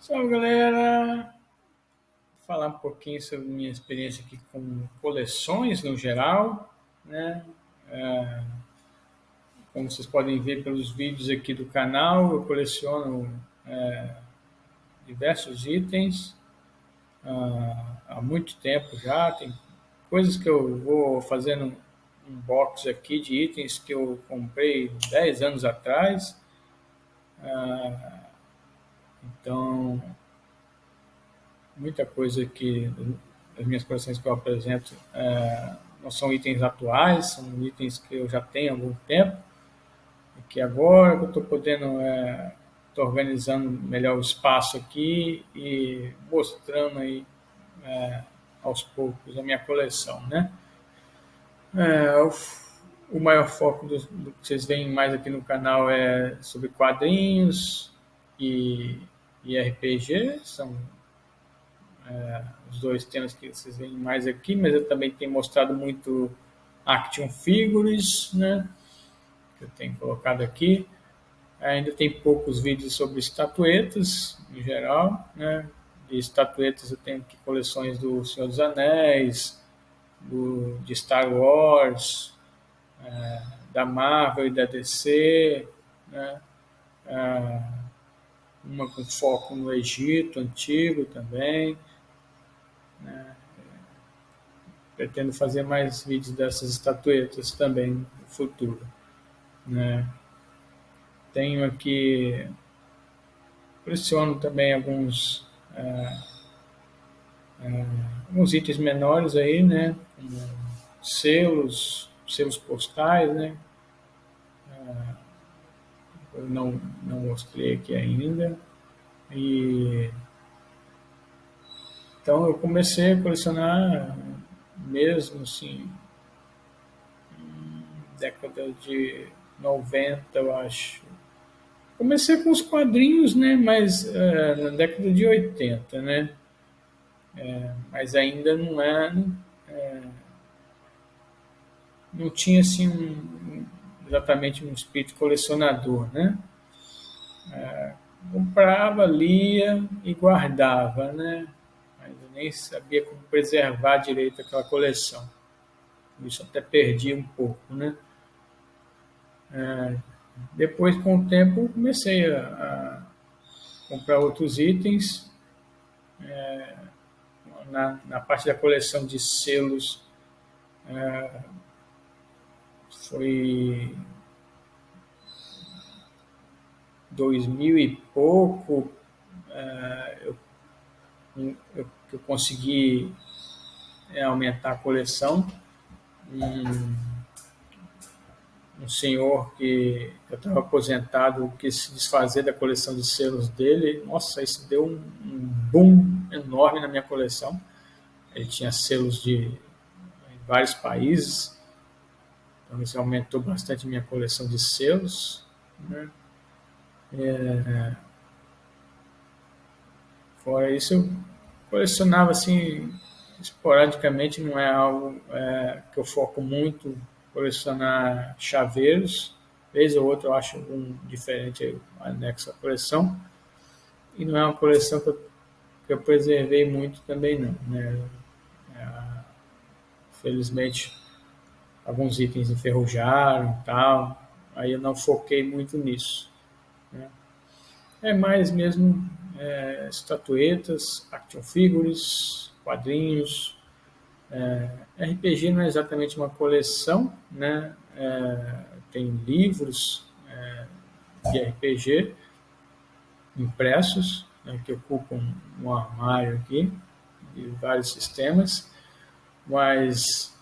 Salve, galera! Vou falar um pouquinho sobre minha experiência aqui com coleções no geral, né? Como vocês podem ver pelos vídeos aqui do canal, eu coleciono diversos itens há muito tempo já. Tem coisas que eu vou fazendo um box aqui de itens que eu comprei 10 anos atrás. Então, muita coisa que as minhas coleções que eu apresento não são itens atuais, são itens que eu já tenho há algum tempo, e que agora que eu estou podendo, estou organizando melhor o espaço aqui e mostrando aí aos poucos a minha coleção, né? É, o maior foco do que vocês veem mais aqui no canal é sobre quadrinhos e, e RPG, são os dois temas que vocês veem mais aqui, mas eu também tenho mostrado muito action figures, né, que eu tenho colocado aqui. Ainda tem poucos vídeos sobre estatuetas, em geral, né. De estatuetas eu tenho aqui coleções do Senhor dos Anéis, de Star Wars, da Marvel e da DC, né, uma com foco no Egito antigo também. Pretendo fazer mais vídeos dessas estatuetas também no futuro, né? Tenho aqui, coleciono também alguns itens menores aí, né? Como selos postais, né? Eu não mostrei aqui ainda. E então eu comecei a colecionar mesmo assim, década de 90, eu acho. Comecei com os quadrinhos, né? Mas na década de 80, né? Mas ainda não tinha assim exatamente um espírito colecionador, né? Comprava, lia e guardava, né? Mas eu nem sabia como preservar direito aquela coleção. Isso até perdi um pouco, né? Depois, com o tempo, comecei a comprar outros itens. Na parte da coleção de selos, foi 2000 e pouco, eu consegui aumentar a coleção. Um senhor que eu estava aposentado quis se desfazer da coleção de selos dele. Nossa, isso deu um boom enorme na minha coleção. Ele tinha selos de vários países, então isso aumentou bastante a minha coleção de selos, né? Fora isso, eu colecionava assim esporadicamente, não é algo que eu foco muito. Colecionar chaveiros, vez ou outra eu acho um diferente anexo à coleção, e não é uma coleção que eu preservei muito também não, né? Felizmente alguns itens enferrujaram e tal, aí eu não foquei muito nisso, né? É mais mesmo estatuetas, action figures, quadrinhos. RPG não é exatamente uma coleção, né? Tem livros de RPG impressos, né, que ocupam um armário aqui de vários sistemas, mas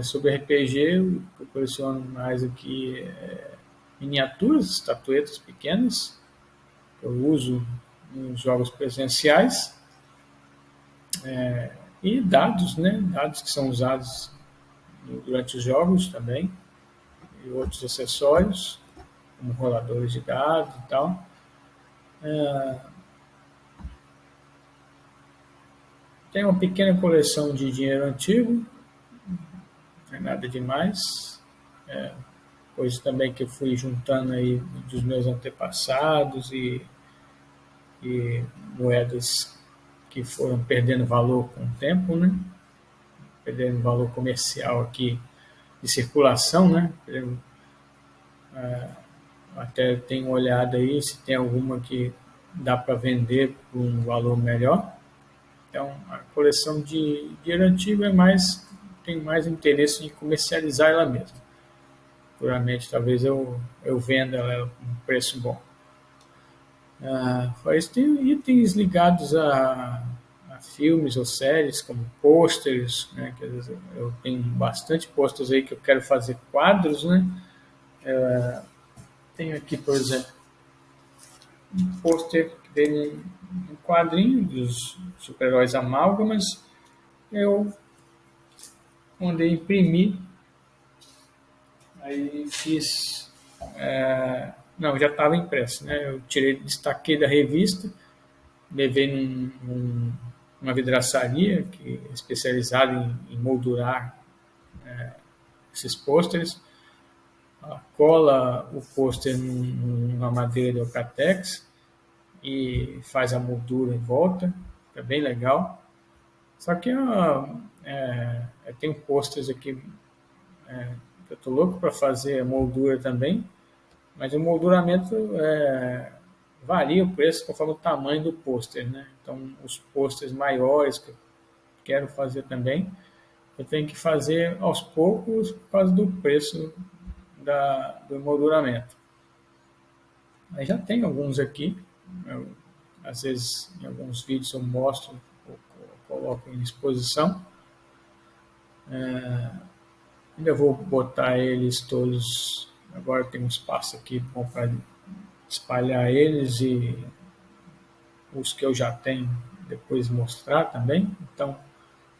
sobre RPG eu coleciono mais aqui miniaturas, estatuetas pequenas que eu uso nos jogos presenciais, e dados, né? Dados que são usados durante os jogos também, e outros acessórios, como roladores de dados e tal. Tem uma pequena coleção de dinheiro antigo, não é nada demais. Coisas também que eu fui juntando aí dos meus antepassados e moedas que foram perdendo valor com o tempo, né? Perdendo valor comercial aqui de circulação, né? Até tenho olhado aí se tem alguma que dá para vender por um valor melhor. Então, a coleção de dinheiro antigo tem mais interesse em comercializar ela mesma. Futuramente, talvez eu venda ela com um preço bom. Mas tem itens ligados a filmes ou séries, como pôsteres, né? Que às vezes eu tenho bastante pôsteres aí que eu quero fazer quadros, né? Tenho aqui, por exemplo, um pôster que vem um quadrinho dos super-heróis amálgamas. Eu mandei imprimir, aí fiz. Não, já estava impresso, né? Eu destaquei da revista, levei numa vidraçaria que é especializada em moldurar esses pôsteres, cola o pôster numa madeira de Ocatex e faz a moldura em volta, é bem legal. Só que eu tenho pôsteres aqui que eu estou louco para fazer a moldura também, mas o molduramento varia o preço conforme o tamanho do pôster, né? Então, os pôsteres maiores que eu quero fazer também, eu tenho que fazer aos poucos por causa do preço do molduramento. Aí já tem alguns aqui, às vezes em alguns vídeos eu mostro, ou coloco em exposição. Ainda vou botar eles todos, agora tem um espaço aqui bom para espalhar eles e os que eu já tenho depois mostrar também. Então,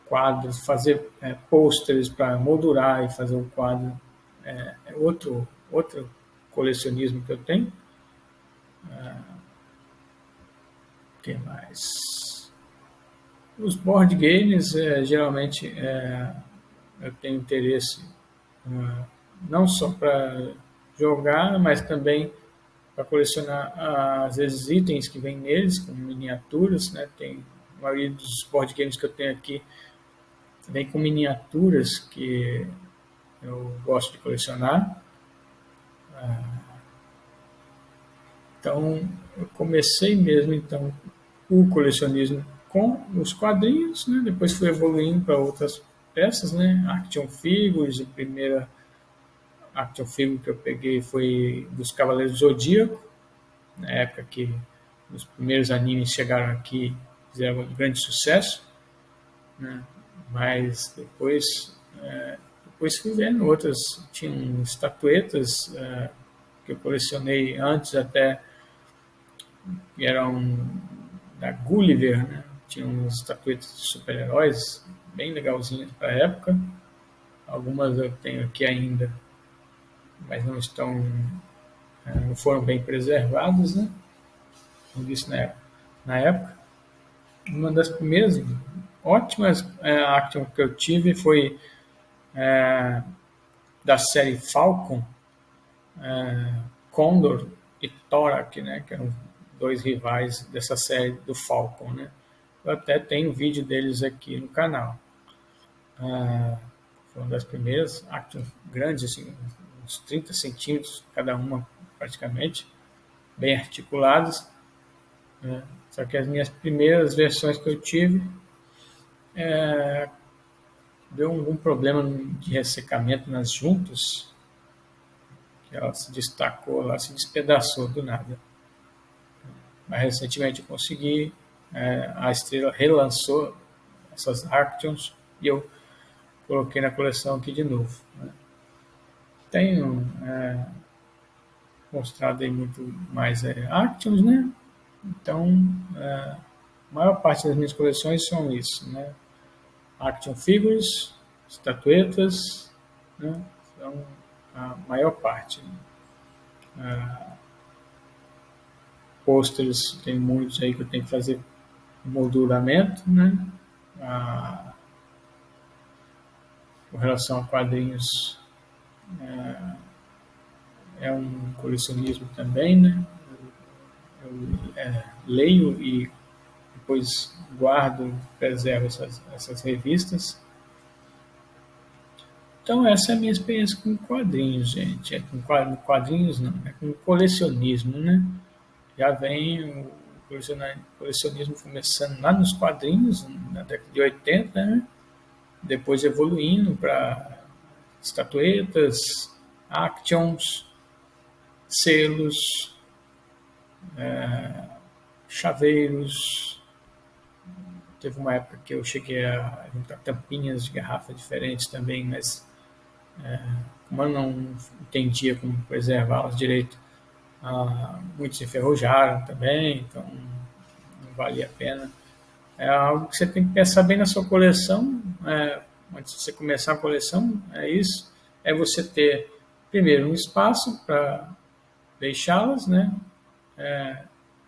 quadros, fazer pôsteres para moldurar e fazer um quadro é outro colecionismo que eu tenho. O que mais? Os board games, geralmente, eu tenho interesse não só para jogar, mas também para colecionar, às vezes, itens que vêm neles, como miniaturas, né? Tem a maioria dos board games que eu tenho aqui vem com miniaturas que eu gosto de colecionar. Então, eu comecei mesmo então o colecionismo com os quadrinhos, né? Depois fui evoluindo para outras peças, né? Action Figures, a primeira Action Figure que eu peguei foi dos Cavaleiros do Zodíaco, na época que os primeiros animes chegaram aqui, fizeram um grande sucesso, né? Mas depois fui vendo outras, tinham estatuetas que eu colecionei antes até, que eram da Gulliver, né? Tinha umas estatuetas de super-heróis bem legalzinhas para a época. Algumas eu tenho aqui ainda, mas não foram bem preservadas, né? Como disse na época. Uma das primeiras ótimas action que eu tive foi da série Falcon, Condor e Thorak, né? Que eram dois rivais dessa série do Falcon, né? Eu até tenho vídeo deles aqui no canal. Foi uma das primeiras action grandes, assim, uns 30 centímetros cada uma praticamente, bem articuladas. Né? Só que as minhas primeiras versões que eu tive deu algum problema de ressecamento nas juntas, que ela se destacou, ela se despedaçou do nada. Mas recentemente eu consegui, a Estrela relançou essas Actions e eu coloquei na coleção aqui de novo. Né? Tenho mostrado aí muito mais Actions, né? Então, a maior parte das minhas coleções são isso, né? Action Figures, estatuetas, né? São a maior parte. Pôsteres, tem muitos aí que eu tenho que fazer molduramento, né? Com relação a quadrinhos, é um colecionismo também, né? leio e depois guardo, preservo essas revistas. Então, essa é a minha experiência com quadrinhos, gente. Com quadrinhos, não, é com colecionismo, né? Já vem o colecionismo começando lá nos quadrinhos, na década de 80, né? Depois evoluindo para estatuetas, actions, selos, chaveiros. Teve uma época que eu cheguei a juntar tampinhas de garrafa diferentes também, mas como eu não entendia como preservá-las direito, muitos se enferrujaram também, então não valia a pena. É algo que você tem que pensar bem na sua coleção. Antes de você começar a coleção, é isso. É você ter, primeiro, um espaço para deixá-las, né?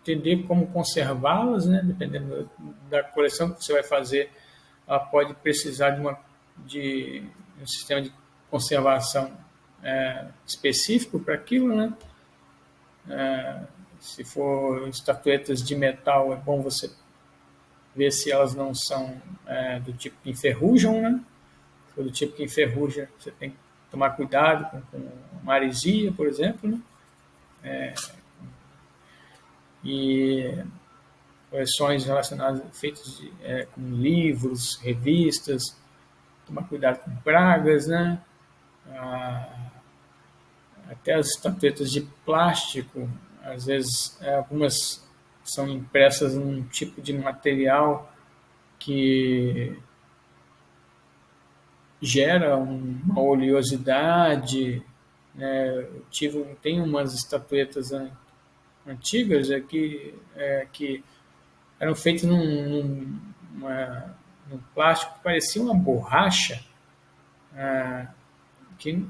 Entender como conservá-las, né? Dependendo da coleção que você vai fazer, ela pode precisar de um sistema de conservação específico para aquilo, né? Se for estatuetas de metal, é bom você ver se elas não são do tipo que enferrujam, né? Se for do tipo que enferruja, você tem que tomar cuidado com maresia, por exemplo, né? E coleções relacionadas, feitas com livros, revistas, tomar cuidado com pragas, né? Até as estatuetas de plástico, às vezes algumas são impressas num tipo de material que gera uma oleosidade, né? Tem umas estatuetas antigas que eram feitas num plástico que parecia uma borracha, que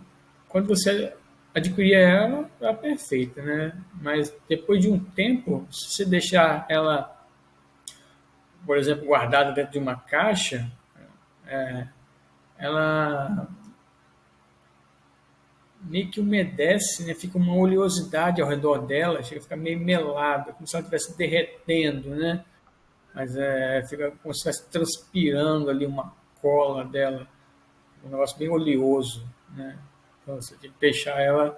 quando você adquiria ela, era perfeita, né? Mas depois de um tempo, se você deixar ela, por exemplo, guardada dentro de uma caixa, ela meio que umedece, né? Fica uma oleosidade ao redor dela, chega a ficar meio melada, como se ela estivesse derretendo, né? Mas fica como se estivesse transpirando ali uma cola dela, um negócio bem oleoso, né? Então você tem que deixar ela,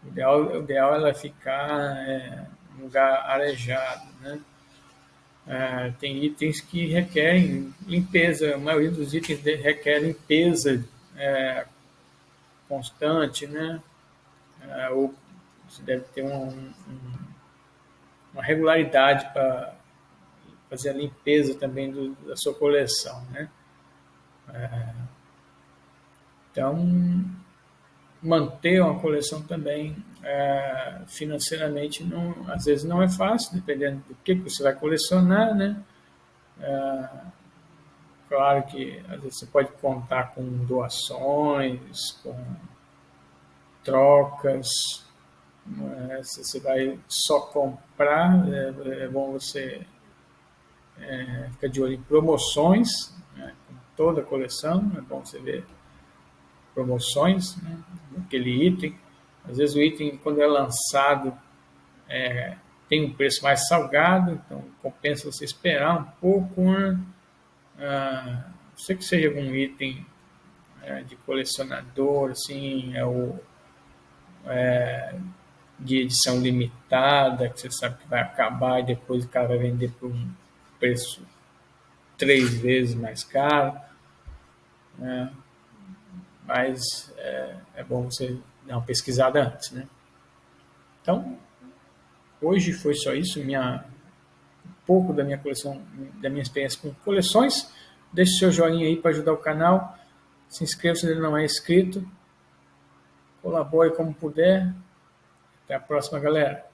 o ideal é ela ficar em um lugar arejado, né? Tem itens que requerem limpeza, a maioria dos itens requer limpeza constante, né? Ou você deve ter uma regularidade para fazer a limpeza também da sua coleção, né? Então, manter uma coleção também financeiramente às vezes não é fácil, dependendo do que você vai colecionar, né? Claro que às vezes você pode contar com doações, com trocas. Se você vai só comprar, é bom você ficar de olho em promoções, né? Com toda a coleção, é bom você ver promoções, né, daquele item. Às vezes o item, quando é lançado, tem um preço mais salgado, então compensa você esperar um pouco, né? Não sei que seja algum item de colecionador, assim, de edição limitada, que você sabe que vai acabar e depois o cara vai vender por um preço 3 vezes mais caro, né? Mas é bom você dar uma pesquisada antes, né? Então, hoje foi só isso, um pouco da minha coleção, da minha experiência com coleções. Deixe seu joinha aí para ajudar o canal. Se inscreva se ele não é inscrito. Colabore como puder. Até a próxima, galera.